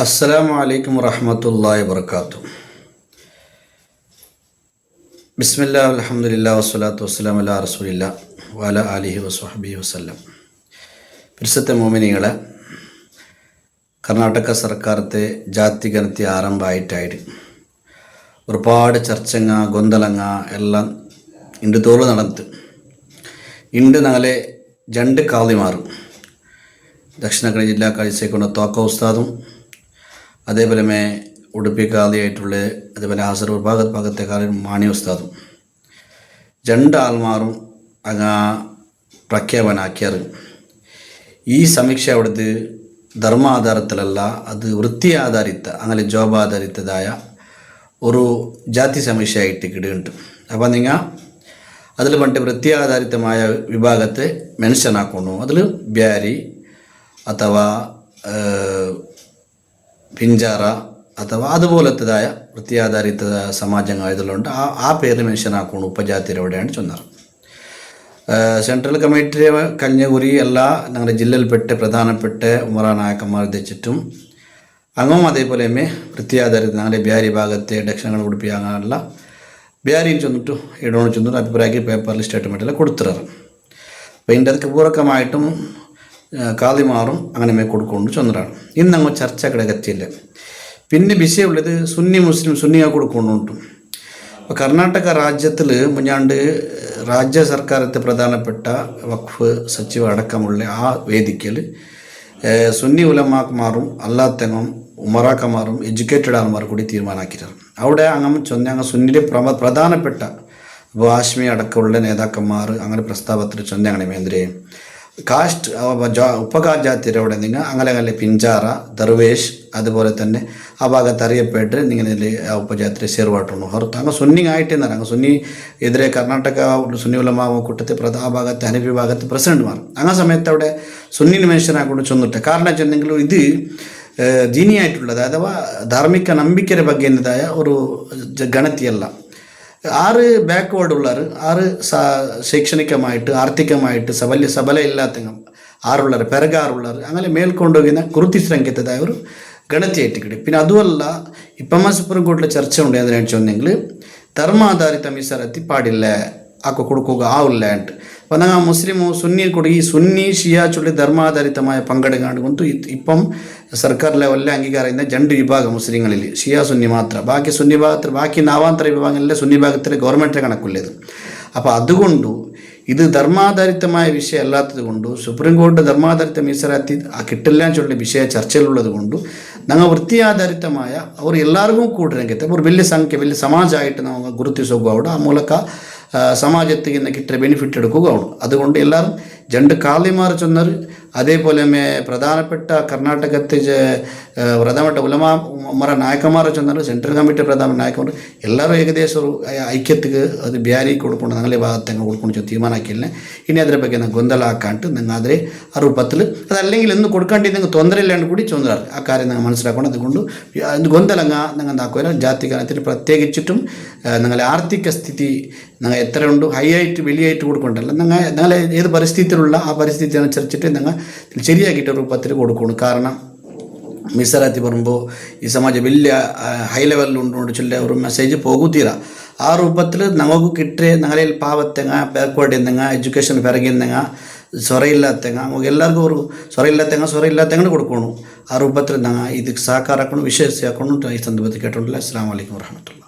അസ്സലാമു അലൈക്കും വറഹ്മത്തുള്ളാഹി വബറകാതുഹു. ബിസ്മില്ലാഹി അൽഹംദുലില്ലാഹി വസ്സലാത്തു വസ്സലാമു അലാ റസൂലില്ലാ വഅലാ ആലിഹി വസ്വഹ്ബിഹി വസല്ലം. പരിശുദ്ധ മുഅ്മിനീങ്ങളെ, കർണാടക സർക്കാരത്തെ ಜಾತಿ ಗಣತಿ ಆರಂಭ ആയിട്ടായിട്ട് ഒരുപാട് ചർച്ചങ്ങ ಗೊಂದಲങ്ങ എല്ലാം ಇಂದು ತೋಳು നടന്നു. ಇಂದು നാളെ രണ്ട് കാളിമാറും ദക്ഷിണ കന്നഡ ജില്ലാ കാഴ്ചയ്ക്കൊണ്ട തോക്ക ഉസ്താദും അതേപോലെ ഉടുപ്പി കാളിയായിട്ടുള്ള അതേപോലെ ആസറൂർ ഭാഗത്തെ കാലി മാണി ഉസ്താദും രണ്ട് ആൾമാറും അങ്ങ് പ്രഖ്യാപനാക്കിയാറ്. ഈ സമീക്ഷ അവിടുത്തെ ധർമ്മ ആധാരത്തിലല്ല, അത് വൃത്തി ആധാരിത അങ്ങനെ ജോബ് ആധാരിതമായ ഒരു ജാതി സമീക്ഷയായിട്ട് കിടുന്നുണ്ട്. അപ്പം നിങ്ങൾ അതിൽ പണ്ട് വൃത്തി ആധാരിതമായ വിഭാഗത്തെ മെൻഷൻ ആക്കുന്നു. അതിൽ ಬ್ಯಾರಿ ಅಥವಾ പിഞ്ചാറ അഥവാ അതുപോലത്തേതായ വൃത്തിയാധാരിത സമാജങ്ങൾ ഇതിലുണ്ട്. ആ പേര് മെൻഷൻ ആക്കുന്നു ഉപജാതിയിലൂടെയാണ് ചൊന്നത്. സെൻട്രൽ കമ്മിറ്റി കഞ്ഞകുരി എല്ലാ ഞങ്ങളുടെ ജില്ലയിൽപ്പെട്ട പ്രധാനപ്പെട്ട ഉമറ നായകന്മാർ ഉദ്ദേശിച്ചിട്ടും അങ്ങും അതേപോലെ വൃത്തിയാധാരിത ഞങ്ങളുടെ ಬ್ಯಾರಿ ഭാഗത്തെ ദക്ഷിണങ്ങൾ ഉടുപ്പിയാകാനുള്ള ಬ್ಯಾರಿയും ചെന്നിട്ടു ഇടോണ് ചെന്നിട്ട് അഭിപ്രായത്തിൽ പേപ്പറിൽ സ്റ്റേറ്റ്മെൻറ്റെല്ലാം കൊടുത്തിറാറ്. അപ്പോൾ ഇതിൻ്റെ അതൊക്കെ പൂർവ്വമായിട്ടും കാളിമാറും അങ്ങനെ കൊടുക്കൊണ്ട് ചെന്നിട്ടാണ്. ഇന്നങ്ങ് ചർച്ചകളെ കത്തിയില്ല. പിന്നെ വിഷയമുള്ളത് സുന്നി മുസ്ലിം സുന്നിയെ കൊടുക്കൊണ്ടുണ്ട്. അപ്പോൾ കർണാടക രാജ്യത്തിൽ മുഞ്ഞാണ്ട് രാജ്യ സർക്കാരത്തെ പ്രധാനപ്പെട്ട വഖഫ് സച്ചിവ് അടക്കമുള്ള ആ വേദിക്കൽ സുന്നി ഉലമാക്കന്മാരും അല്ലാത്തങ്ങും ഉമറാക്കന്മാരും എഡ്യൂക്കേറ്റഡ് ആൾമാർ കൂടി തീരുമാനാക്കിയിട്ടാണ്. അവിടെ അങ്ങനെ ചൊന്ന സുന്നിലെ പ്രധാനപ്പെട്ട ഹാഷ്മി അടക്കമുള്ള നേതാക്കന്മാർ അങ്ങനെ പ്രസ്താവത്തിൽ ചൊന്ന അങ്ങനെ മേന്ദ്രയും കാസ്റ്റ് ഉപജാതിയുടെ അവിടെ നിങ്ങൾ അങ്ങനെ പിഞ്ചാറ ദർവേഷ് അതുപോലെ തന്നെ ആ ഭാഗത്ത് അറിയപ്പെട്ട് നിങ്ങൾ ആ ഉപജാതിരെ ಸೇರ್ವಾಟನ್ನು ಹೊರತು അങ്ങ് സുന്നി ആയിട്ടെന്നാണ്. അങ്ങ് സുന്നി എതിരെ കർണാടക സുന്നി ഉലമാ കൂട്ടത്തെ ആ ഭാഗത്ത് ഹനഫി ഭാഗത്ത് പ്രസിഡന്റുമാർ അങ്ങ് സമയത്ത് അവിടെ സുന്നിന് മെൻഷനാക്കൊണ്ട് ചൊന്നിട്ട് കാരണം ചെന്നെങ്കിലും ഇത് ദീനിയായിട്ടുള്ളത് അഥവാ ധാർമ്മിക ನಂಬಿಕೆಯ ಬಗ್ಗೆ എന്നതായ ഒരു ഗണത്തിയല്ല. 6 ബാക്ക്വേർഡ് ഉള്ളവർ, 6 ശൈക്ഷണികമായിട്ട് ആർത്ഥികമായിട്ട് സബല ഇല്ലാത്ത 6 ഉള്ളവർ പെരകാറുള്ളവർ അങ്ങനെ മേൽക്കൊണ്ടുപോകുന്ന ಗುರುತಿಸಿದಂಗೆದಾಯ ഒരു ഗണത്തിയായിട്ട് കിട്ടും. പിന്നെ അതുമല്ല ഇപ്പം സുപ്രീം കോർട്ടിലെ ചർച്ച ഉണ്ട്. അതിനാണ് ചൊന്നെങ്കിൽ ധർമാധാരിത മീಸಲಾತಿ പാടില്ല ആക്കോ കൊടുക്കുക ആവില്ല ಅಂತ. അപ്പം ഞങ്ങൾ മുസ്ലിമു സുന്നി കൂടി ഈ സുന്നി ഷിയാ ചൊല്ലി ധർമാധാരിതമായ പങ്കെടുക്കാണ്ട് ഇപ്പം സർക്കാർ ലെവലിലെ അംഗീകാരം ചെയ്യുന്ന 2 വിഭാഗം മുസ്ലിങ്ങളിൽ ഷിയാ സുന്നി മാത്രം. ബാക്കി സുന്നി ഭാഗത്തിൽ ബാക്കി നാവാന്തര വിഭാഗങ്ങളിലെ സുന്നി ഭാഗത്തിലെ ഗവൺമെൻറ് കണക്കുള്ളത്. അപ്പോൾ അതുകൊണ്ട് ഇത് ധർമാധാരിതമായ വിഷയം അല്ലാത്തത് കൊണ്ട് സുപ്രീം കോടതി ധർമാധാരിത മീಸಲಾತಿ കിട്ടില്ല ചൊല്ലിയ വിഷയ ചർച്ചയിലുള്ളത് കൊണ്ട് ഞങ്ങൾ ವೃತ್ತಿಯಾಧಾರಿತമായ അവർ എല്ലാവർക്കും കൂടರಂಗೆ ഒരു വലിയ സംഖ്യ വലിയ ಸಮಾಜമായിട്ട് ನಾವು ಗುರುತಿಸೋಗೌಡು. ಆ ಮೂಲಕ സമാജത്തിൽ കിട്ടിയ ബെനിഫിറ്റ് എടുക്കുകയാണ്. അതുകൊണ്ട് എല്ലാവരും 2 കാളിമാർ ചൊന്നർ അതേപോലെ പ്രധാനപ്പെട്ട കർണാടകത്തെ പ്രധാനപ്പെട്ട ഉമറ നായകന്മാർ ചൊന്നർ സെൻട്രൽ കമ്മിറ്റി പ്രധാന നായകന്മാർ എല്ലാവരും ഏകദേശം ഒരു ഐക്യത്തിക്ക് അത് ಬ್ಯಾರಿ കൊടുക്കൊണ്ട് ഞങ്ങളെ ഭാഗത്ത് കൊടുക്കൊണ്ട് തീരുമാനാക്കിയില്ല. ഇനി അതിനെ ಬಗ್ಗೆ ಗೊಂದಲ ಹಾಕಾಂಟು നിങ്ങൾ അതിലെ 60 അതല്ലെങ്കിൽ എന്ന് കൊടുക്കാണ്ടി നിങ്ങൾ ತೊಂದರೆയില്ലാണ്ട് കൂടി ചൊന്നറാറ്. ആ കാര്യം നിങ്ങൾ മനസ്സിലാക്കണം. അതുകൊണ്ട് ಗೊಂದಲങ്ങ നിങ്ങൾ എന്താക്കുക ജാതി ഗണത്തിന് പ്രത്യേകിച്ചിട്ടും നിങ്ങളെ ആർത്ഥിക സ്ഥിതി നിങ്ങൾ എത്ര ഉണ്ട് ഹൈ ആയിട്ട് വലിയായിട്ട് കൊടുക്കണ്ടല്ല. നിങ്ങൾ ഏത് പരിസ്ഥിതിയിലുള്ള ആ പരിസ്ഥിതി അനുസരിച്ചിട്ട് നിങ്ങൾ ശരിയാക്കിയിട്ട് രൂപത്തിൽ കൊടുക്കണം. കാരണം മീಸಲಾತಿ പറയുമ്പോൾ ഈ സമാജം വലിയ ഹൈ ലെവലിലുണ്ടോണ്ട് ചൊല്ലിയ ഒരു മെസ്സേജ് പോകുത്തീര. ആ രൂപത്തിൽ നമുക്ക് കിട്ടിയ ഞങ്ങളെ പാവത്തെങ്ങ ബാക്ക്വേർഡ് എന്തെങ്ങ എഡ്യൂക്കേഷൻ പിറകിന്നെങ്ങ സ്വരയില്ലാത്തെങ്ങ നമുക്ക് എല്ലാവർക്കും ഒരു സ്വരയില്ലാത്തെങ്ങനെ കൊടുക്കണം. ആ രൂപത്തിൽ ഞങ്ങൾ ഇത് സഹಕಾರ ಹಾಕೊಂಡು ವಿಶೇಷ ಹಾಕೊಂಡು ಈ ಸಂದರ್ಭದಲ್ಲಿ ಕೇಟೋಲ್ಲ. ಅಸ್ಸಲಾಮು ಅಲೈಕುಂ ವರಹಮತುಲ್ಲಾಹ್.